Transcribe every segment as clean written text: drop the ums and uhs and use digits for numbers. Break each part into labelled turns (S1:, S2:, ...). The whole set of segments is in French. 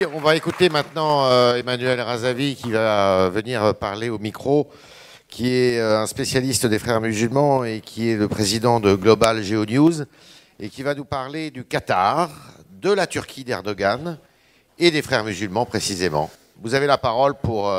S1: On va écouter maintenant Emmanuel Razavi qui va venir parler au micro, qui est un spécialiste des frères musulmans et qui est le président de Global GeoNews et qui va nous parler du Qatar, de la Turquie d'Erdogan et des frères musulmans précisément. Vous avez la parole pour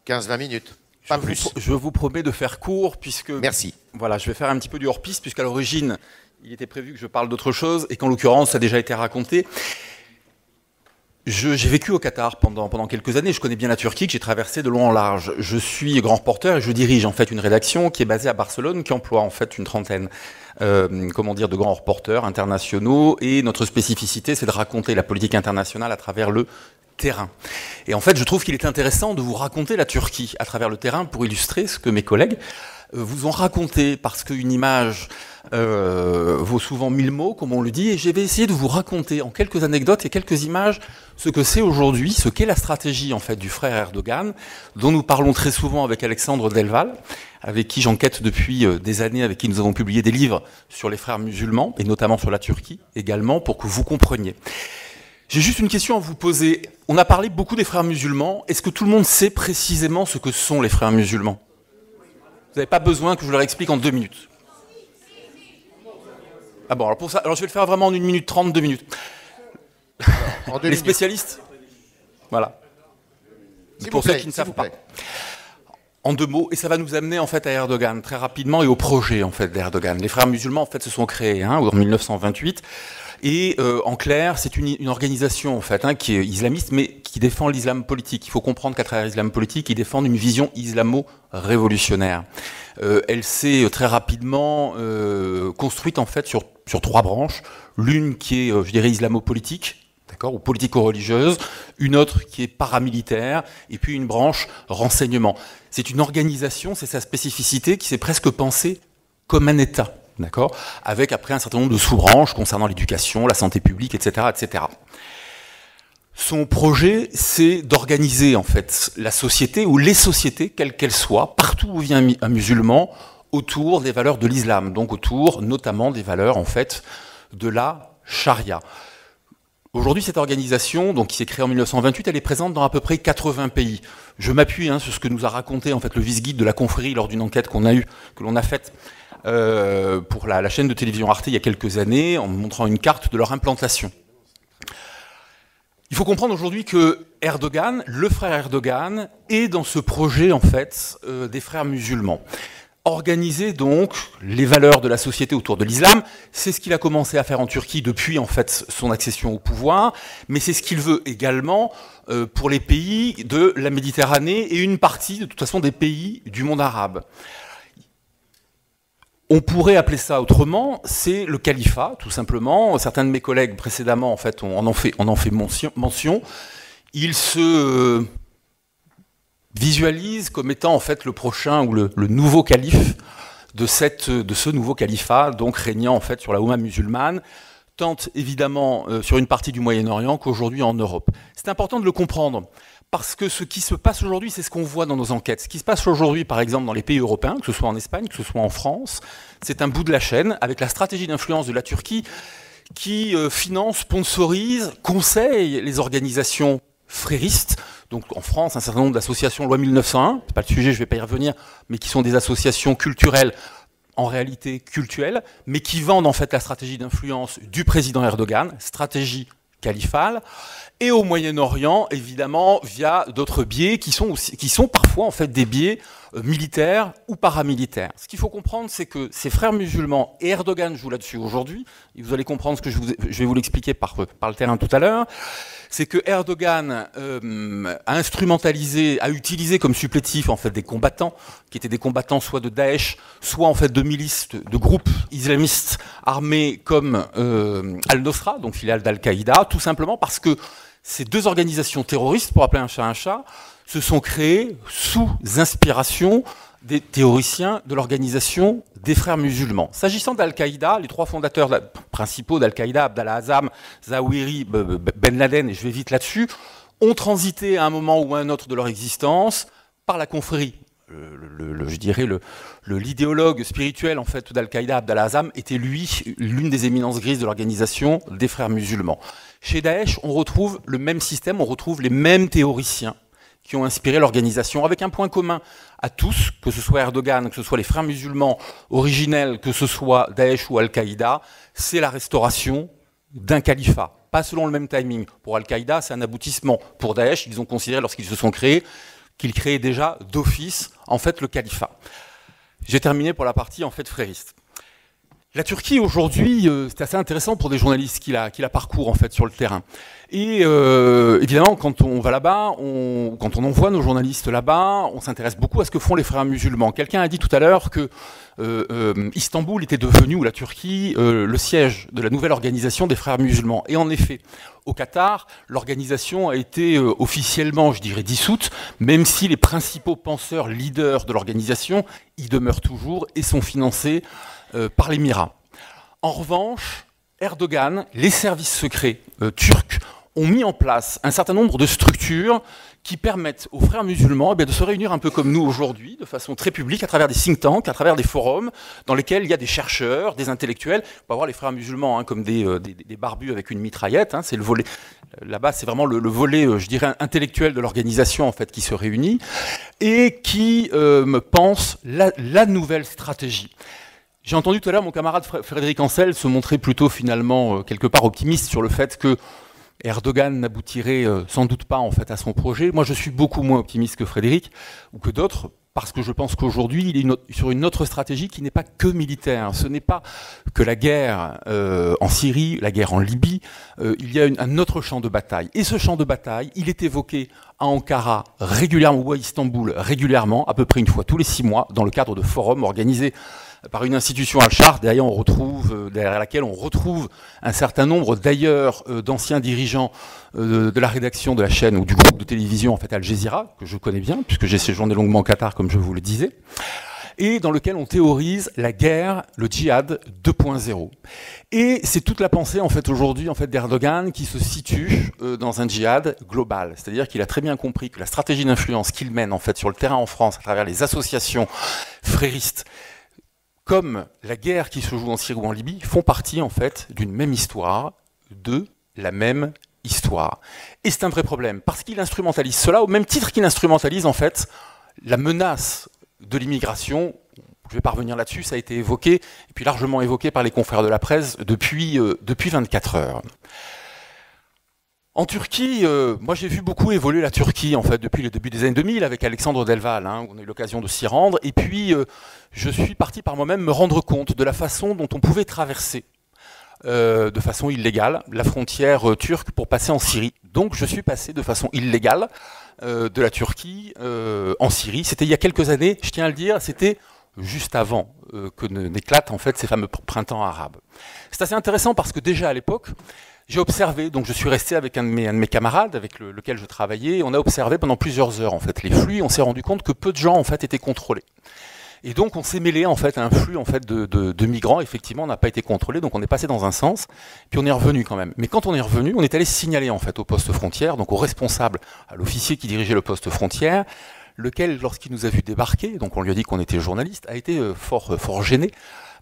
S1: 15-20 minutes, pas plus.
S2: Je vous promets de faire court puisque...
S1: Merci.
S2: Voilà, je vais faire un petit peu du hors-piste puisqu'à l'origine, il était prévu que je parle d'autre chose et qu'en l'occurrence, ça a déjà été raconté. J'ai vécu au Qatar pendant quelques années, je connais bien la Turquie, que j'ai traversée de long en large. Je suis grand reporter et je dirige en fait une rédaction qui est basée à Barcelone, qui emploie en fait une trentaine de grands reporters internationaux. Et notre spécificité, c'est de raconter la politique internationale à travers le terrain. Et en fait, je trouve qu'il est intéressant de vous raconter la Turquie à travers le terrain pour illustrer ce que mes collègues vous ont raconté, parce qu'une image vaut souvent 1000 mots, comme on le dit, et je vais essayer de vous raconter en quelques anecdotes et quelques images ce que c'est aujourd'hui, ce qu'est la stratégie en fait du frère Erdogan, dont nous parlons très souvent avec Alexandre Delval, avec qui j'enquête depuis des années, avec qui nous avons publié des livres sur les frères musulmans, et notamment sur la Turquie également, pour que vous compreniez. J'ai juste une question à vous poser. On a parlé beaucoup des frères musulmans. Est-ce que tout le monde sait précisément ce que sont les frères musulmans ? Vous n'avez pas besoin que je leur explique en 2 minutes. Ah bon, alors pour ça, je vais le faire vraiment en 1 minute 30, 2 minutes. Les spécialistes ? Voilà. Pour ceux qui ne savent pas. En 2 mots, et ça va nous amener en fait à Erdogan très rapidement et au projet en fait d'Erdogan. Les frères musulmans en fait se sont créés en 1928. Et en clair, c'est une organisation en fait qui est islamiste, mais qui défend l'islam politique. Il faut comprendre qu'à travers l'islam politique, ils défendent une vision islamo-révolutionnaire. Elle s'est très rapidement construite en fait sur 3 branches. L'une qui est, je dirais, islamo-politique, d'accord, ou politico-religieuse. Une autre qui est paramilitaire, et puis une branche renseignement. C'est une organisation, c'est sa spécificité, qui s'est presque pensée comme un État. D'accord, avec après un certain nombre de sous-branches concernant l'éducation, la santé publique, etc., etc. Son projet, c'est d'organiser en fait la société ou les sociétés, quelles qu'elles soient, partout où vient un musulman, autour des valeurs de l'islam, donc autour notamment des valeurs en fait de la charia. Aujourd'hui, cette organisation, donc qui s'est créée en 1928, elle est présente dans à peu près 80 pays. Je m'appuie sur ce que nous a raconté en fait le vice-guide de la confrérie lors d'une enquête que l'on a faite. Pour la chaîne de télévision Arte il y a quelques années, en montrant une carte de leur implantation. Il faut comprendre aujourd'hui que Erdogan, le frère Erdogan, est dans ce projet en fait des frères musulmans. Organiser donc les valeurs de la société autour de l'islam, c'est ce qu'il a commencé à faire en Turquie depuis en fait son accession au pouvoir, mais c'est ce qu'il veut également pour les pays de la Méditerranée et une partie de toute façon des pays du monde arabe. On pourrait appeler ça autrement, c'est le califat, tout simplement. Certains de mes collègues précédemment, en fait, en ont fait mention. Ils se visualisent comme étant en fait le prochain ou le nouveau calife de ce nouveau califat, donc régnant en fait sur la Oumma musulmane, tant évidemment sur une partie du Moyen-Orient qu'aujourd'hui en Europe. C'est important de le comprendre. Parce que ce qui se passe aujourd'hui, c'est ce qu'on voit dans nos enquêtes. Ce qui se passe aujourd'hui, par exemple, dans les pays européens, que ce soit en Espagne, que ce soit en France, c'est un bout de la chaîne avec la stratégie d'influence de la Turquie qui finance, sponsorise, conseille les organisations fréristes. Donc en France, un certain nombre d'associations, loi 1901, c'est pas le sujet, je vais pas y revenir, mais qui sont des associations culturelles, en réalité cultuelles, mais qui vendent en fait la stratégie d'influence du président Erdogan, stratégie califale, et au Moyen-Orient, évidemment, via d'autres biais qui sont parfois en fait des biais militaires ou paramilitaires. Ce qu'il faut comprendre, c'est que ces frères musulmans, et Erdogan joue là-dessus aujourd'hui, et vous allez comprendre ce que je vais vous l'expliquer par le terrain tout à l'heure, c'est que Erdogan a utilisé comme supplétif en fait des combattants, qui étaient des combattants soit de Daesh, soit en fait de milices, de groupes islamistes armés comme Al-Nosra, donc filiale d'Al-Qaïda, tout simplement parce que ces 2 organisations terroristes, pour appeler un chat, se sont créées sous inspiration des théoriciens de l'organisation des frères musulmans. S'agissant d'Al-Qaïda, les 3 fondateurs principaux d'Al-Qaïda, Abdallah Azzam, Zawahiri, Ben Laden, et je vais vite là-dessus, ont transité à un moment ou à un autre de leur existence par la confrérie je dirais l'idéologue spirituel en fait d'Al-Qaïda, Abdallah Azzam, était lui l'une des éminences grises de l'organisation des frères musulmans. Chez Daesh, on retrouve le même système, on retrouve les mêmes théoriciens qui ont inspiré l'organisation, avec un point commun à tous, que ce soit Erdogan, que ce soit les frères musulmans originels, que ce soit Daesh ou Al-Qaïda, c'est la restauration d'un califat, pas selon le même timing. Pour Al-Qaïda, c'est un aboutissement. Pour Daesh, ils ont considéré, lorsqu'ils se sont créés, qu'ils créaient déjà d'office, en fait, le califat. J'ai terminé pour la partie, en fait, frériste. La Turquie, aujourd'hui, c'est assez intéressant pour des journalistes qui la parcourent, en fait, sur le terrain. Et évidemment, quand on va là-bas, quand on envoie nos journalistes là-bas, on s'intéresse beaucoup à ce que font les frères musulmans. Quelqu'un a dit tout à l'heure que Istanbul était devenu, ou la Turquie, le siège de la nouvelle organisation des frères musulmans. Et en effet, au Qatar, l'organisation a été officiellement, je dirais, dissoute, même si les principaux penseurs leaders de l'organisation y demeurent toujours et sont financés par l'Émirat. En revanche, Erdogan, les services secrets turcs ont mis en place un certain nombre de structures qui permettent aux frères musulmans de se réunir un peu comme nous aujourd'hui, de façon très publique, à travers des think tanks, à travers des forums, dans lesquels il y a des chercheurs, des intellectuels. On peut voir les frères musulmans comme des barbus avec une mitraillette. C'est le volet. Là-bas, c'est vraiment le volet, je dirais, intellectuel de l'organisation en fait qui se réunit et qui pense la nouvelle stratégie. J'ai entendu tout à l'heure mon camarade Frédéric Ancel se montrer plutôt finalement quelque part optimiste sur le fait que Erdogan n'aboutirait sans doute pas en fait à son projet. Moi, je suis beaucoup moins optimiste que Frédéric ou que d'autres parce que je pense qu'aujourd'hui, il est sur une autre stratégie qui n'est pas que militaire. Ce n'est pas que la guerre en Syrie, la guerre en Libye. Il y a un autre champ de bataille. Et ce champ de bataille, il est évoqué à Ankara régulièrement ou à Istanbul régulièrement, à peu près une fois tous les 6 mois, dans le cadre de forums organisés par une institution Al-Shar, derrière laquelle on retrouve un certain nombre d'ailleurs d'anciens dirigeants de la rédaction de la chaîne ou du groupe de télévision en fait Al Jazeera, que je connais bien, puisque j'ai séjourné longuement au Qatar, comme je vous le disais, et dans lequel on théorise la guerre, le djihad 2.0. Et c'est toute la pensée en fait aujourd'hui en fait d'Erdogan qui se situe dans un djihad global, c'est-à-dire qu'il a très bien compris que la stratégie d'influence qu'il mène en fait sur le terrain en France à travers les associations fréristes, comme la guerre qui se joue en Syrie ou en Libye, font partie en fait d'une même histoire, de la même histoire. Et c'est un vrai problème, parce qu'il instrumentalise cela au même titre qu'il instrumentalise en fait la menace de l'immigration. Je vais pas revenir là-dessus, ça a été évoqué, et puis largement évoqué par les confrères de la presse depuis 24 heures. En Turquie, moi j'ai vu beaucoup évoluer la Turquie en fait depuis le début des années 2000 avec Alexandre Delval, où on a eu l'occasion de s'y rendre. Et puis je suis parti par moi-même me rendre compte de la façon dont on pouvait traverser de façon illégale la frontière turque pour passer en Syrie. Donc je suis passé de façon illégale de la Turquie en Syrie. C'était il y a quelques années, je tiens à le dire, c'était juste avant que n'éclatent en fait ces fameux printemps arabes. C'est assez intéressant parce que déjà à l'époque, j'ai observé, donc je suis resté avec un de mes camarades avec lequel je travaillais, et on a observé pendant plusieurs heures en fait les flux, et on s'est rendu compte que peu de gens en fait étaient contrôlés. Et donc on s'est mêlé en fait à un flux en fait de migrants, effectivement on n'a pas été contrôlé, donc on est passé dans un sens, puis on est revenu quand même. Mais quand on est revenu, on est allé signaler en fait au poste frontière, donc au responsable, à l'officier qui dirigeait le poste frontière, lequel lorsqu'il nous a vu débarquer, donc on lui a dit qu'on était journaliste, a été fort gêné,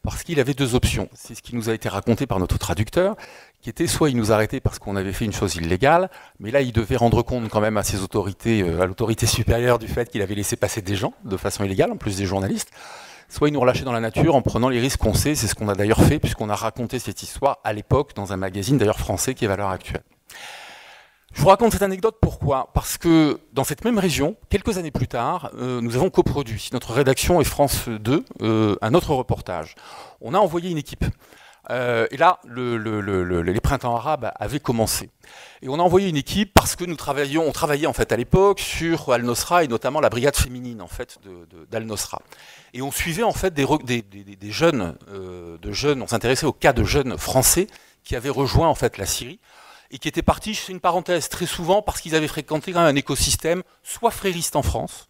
S2: parce qu'il avait 2 options. C'est ce qui nous a été raconté par notre traducteur, qui était soit il nous arrêtait parce qu'on avait fait une chose illégale, mais là il devait rendre compte quand même à ses autorités, à l'autorité supérieure du fait qu'il avait laissé passer des gens de façon illégale, en plus des journalistes, soit il nous relâchait dans la nature en prenant les risques qu'on sait, c'est ce qu'on a d'ailleurs fait puisqu'on a raconté cette histoire à l'époque dans un magazine d'ailleurs français qui est Valeurs Actuelles. Je vous raconte cette anecdote, pourquoi? Parce que dans cette même région, quelques années plus tard, nous avons coproduit, notre rédaction et France 2, un autre reportage. On a envoyé une équipe. Et là, les printemps arabes avaient commencé. Et on a envoyé une équipe parce que on travaillait en fait à l'époque sur Al-Nosra et notamment la brigade féminine en fait d'Al-Nosra. Et on suivait en fait des jeunes, on s'intéressait au cas de jeunes français qui avaient rejoint en fait la Syrie et qui étaient partis, c'est une parenthèse, très souvent parce qu'ils avaient fréquenté quand même un écosystème soit frériste en France,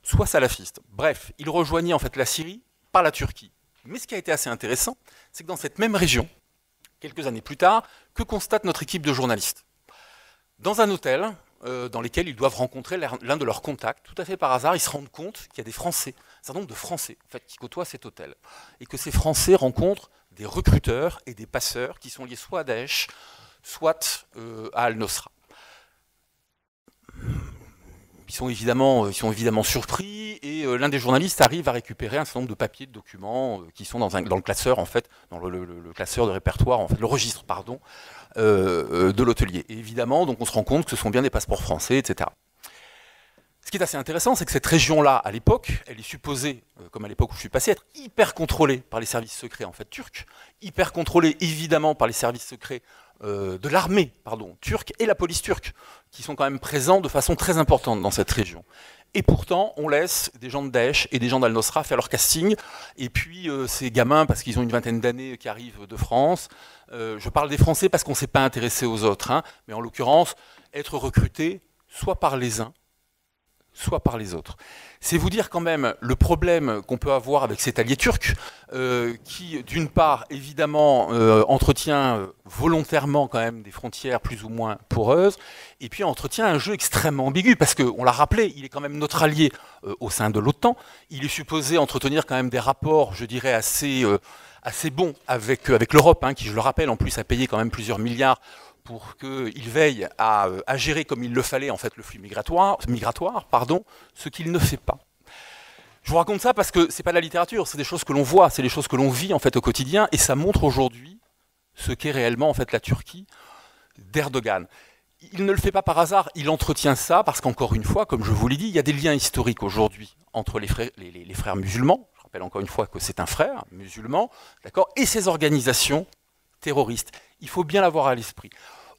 S2: soit salafiste. Bref, ils rejoignaient en fait la Syrie par la Turquie. Mais ce qui a été assez intéressant, c'est que dans cette même région, quelques années plus tard, que constate notre équipe de journalistes? Dans un hôtel, dans lesquels ils doivent rencontrer l'un de leurs contacts. Tout à fait par hasard, ils se rendent compte qu'il y a des Français, un certain nombre de Français en fait, qui côtoient cet hôtel. Et que ces Français rencontrent des recruteurs et des passeurs qui sont liés soit à Daesh, soit à Al-Nosra. Ils sont évidemment surpris et l'un des journalistes arrive à récupérer un certain nombre de papiers, de documents qui sont dans le classeur, en fait, dans le classeur de répertoire, en fait, le registre, pardon, de l'hôtelier. Et évidemment, donc on se rend compte que ce sont bien des passeports français, etc. Ce qui est assez intéressant, c'est que cette région-là, à l'époque, elle est supposée, comme à l'époque où je suis passé, être hyper contrôlée par les services secrets en fait turcs, hyper contrôlée évidemment par les services secrets de l'armée turque et la police turque, qui sont quand même présents de façon très importante dans cette région. Et pourtant, on laisse des gens de Daesh et des gens d'Al-Nosra faire leur casting. Et puis, ces gamins, parce qu'ils ont une vingtaine d'années, qui arrivent de France, je parle des Français parce qu'on ne s'est pas intéressé aux autres, hein, mais en l'occurrence, être recrutés soit par les uns, soit par les autres. C'est vous dire quand même le problème qu'on peut avoir avec cet allié turc, qui d'une part évidemment entretient volontairement quand même des frontières plus ou moins poreuses, et puis entretient un jeu extrêmement ambigu, parce qu'on l'a rappelé, il est quand même notre allié au sein de l'OTAN, il est supposé entretenir quand même des rapports, je dirais, assez bons avec l'Europe, hein, qui, je le rappelle, en plus a payé quand même plusieurs milliards pour qu'il veille à gérer comme il le fallait en fait le flux migratoire, ce qu'il ne fait pas. Je vous raconte ça parce que c'est pas de la littérature, c'est des choses que l'on voit, c'est des choses que l'on vit en fait au quotidien, et ça montre aujourd'hui ce qu'est réellement en fait la Turquie d'Erdogan. Il ne le fait pas par hasard, il entretient ça parce qu'encore une fois, comme je vous l'ai dit, il y a des liens historiques aujourd'hui entre les frères musulmans. Je rappelle encore une fois que c'est un frère musulman, d'accord, et ces organisations terroristes. Il faut bien l'avoir à l'esprit.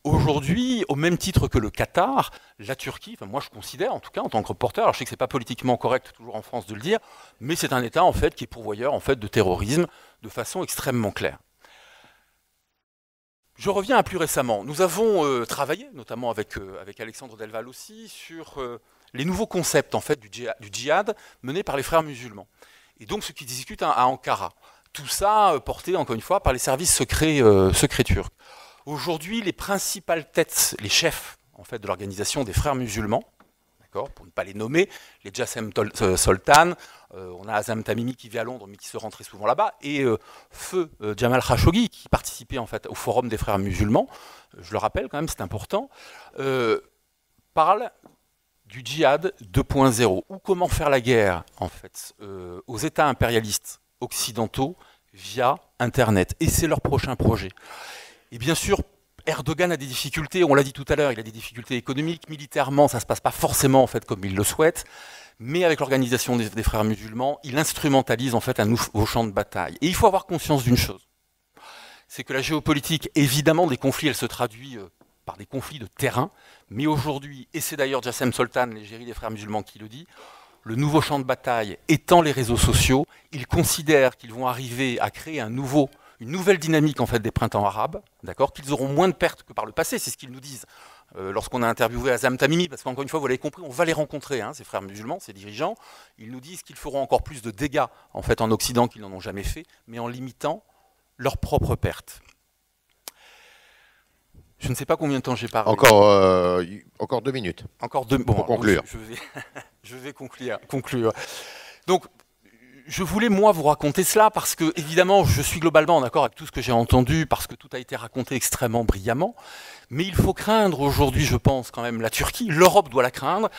S2: Aujourd'hui, au même titre que le Qatar, la Turquie, enfin moi je considère en tout cas en tant que reporter, alors je sais que c'est pas politiquement correct toujours en France de le dire, mais c'est un État en fait qui est pourvoyeur en fait de terrorisme de façon extrêmement claire. Je reviens à plus récemment. Nous avons travaillé, notamment avec Alexandre Delval aussi, sur les nouveaux concepts en fait du djihad menés par les frères musulmans. Et donc ce qui discutent à Ankara. Tout ça porté encore une fois par les services secrets turcs. Aujourd'hui, les principales têtes, les chefs en fait, de l'organisation des frères musulmans, d'accord, pour ne pas les nommer, les Jassem Soltan, on a Azam Tamimi qui vit à Londres mais qui se rend très souvent là-bas, et Feu Jamal Khashoggi qui participait en fait, au forum des frères musulmans, je le rappelle quand même, c'est important, parle du djihad 2.0, ou comment faire la guerre en fait, aux États impérialistes occidentaux via Internet. Et c'est leur prochain projet. Et bien sûr, Erdogan a des difficultés, on l'a dit tout à l'heure, il a des difficultés économiques, militairement, ça ne se passe pas forcément en fait, comme il le souhaite, mais avec l'organisation des frères musulmans, il instrumentalise en fait un nouveau champ de bataille. Et il faut avoir conscience d'une chose, c'est que la géopolitique, évidemment, des conflits, elle se traduit par des conflits de terrain, mais aujourd'hui, et c'est d'ailleurs Jassem Soltan, l'égérie des frères musulmans, qui le dit, le nouveau champ de bataille étant les réseaux sociaux, ils considèrent qu'ils vont arriver à créer une nouvelle dynamique en fait, des printemps arabes, d'accord, qu'ils auront moins de pertes que par le passé, c'est ce qu'ils nous disent lorsqu'on a interviewé Azam Tamimi, parce qu'encore une fois, vous l'avez compris, on va les rencontrer, hein, ces frères musulmans, ces dirigeants, ils nous disent qu'ils feront encore plus de dégâts en, fait, en Occident qu'ils n'en ont jamais fait, mais en limitant leurs propres pertes. Je ne sais pas combien de temps j'ai parlé.
S1: Encore 2 minutes.
S2: Encore 2 minutes. Bon,
S1: pour conclure.
S2: Je vais conclure. Donc, je voulais, moi, vous raconter cela parce que, évidemment, je suis globalement en accord avec tout ce que j'ai entendu, parce que tout a été raconté extrêmement brillamment. Mais il faut craindre aujourd'hui, je pense, quand même, la Turquie. L'Europe doit la craindre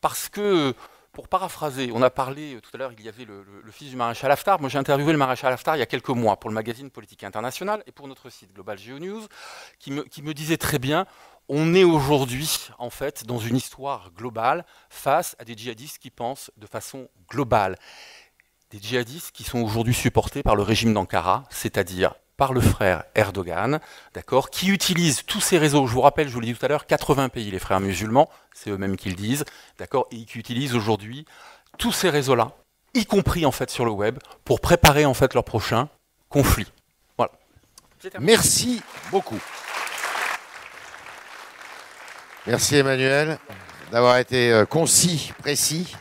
S2: parce que, pour paraphraser, on a parlé, tout à l'heure, il y avait le fils du maréchal Haftar. Moi, j'ai interviewé le maréchal Haftar il y a quelques mois pour le magazine Politique Internationale et pour notre site Global GeoNews, qui me disait très bien, on est aujourd'hui, en fait, dans une histoire globale face à des djihadistes qui pensent de façon globale. Des djihadistes qui sont aujourd'hui supportés par le régime d'Ankara, c'est-à-dire par le frère Erdogan, d'accord, qui utilisent tous ces réseaux. Je vous rappelle, je vous l'ai dit tout à l'heure, 80 pays, les frères musulmans, c'est eux-mêmes qui le disent, d'accord, et qui utilisent aujourd'hui tous ces réseaux-là, y compris en fait sur le web, pour préparer en fait leur prochain conflit. Voilà.
S1: Merci beaucoup. Merci Emmanuel d'avoir été concis, précis.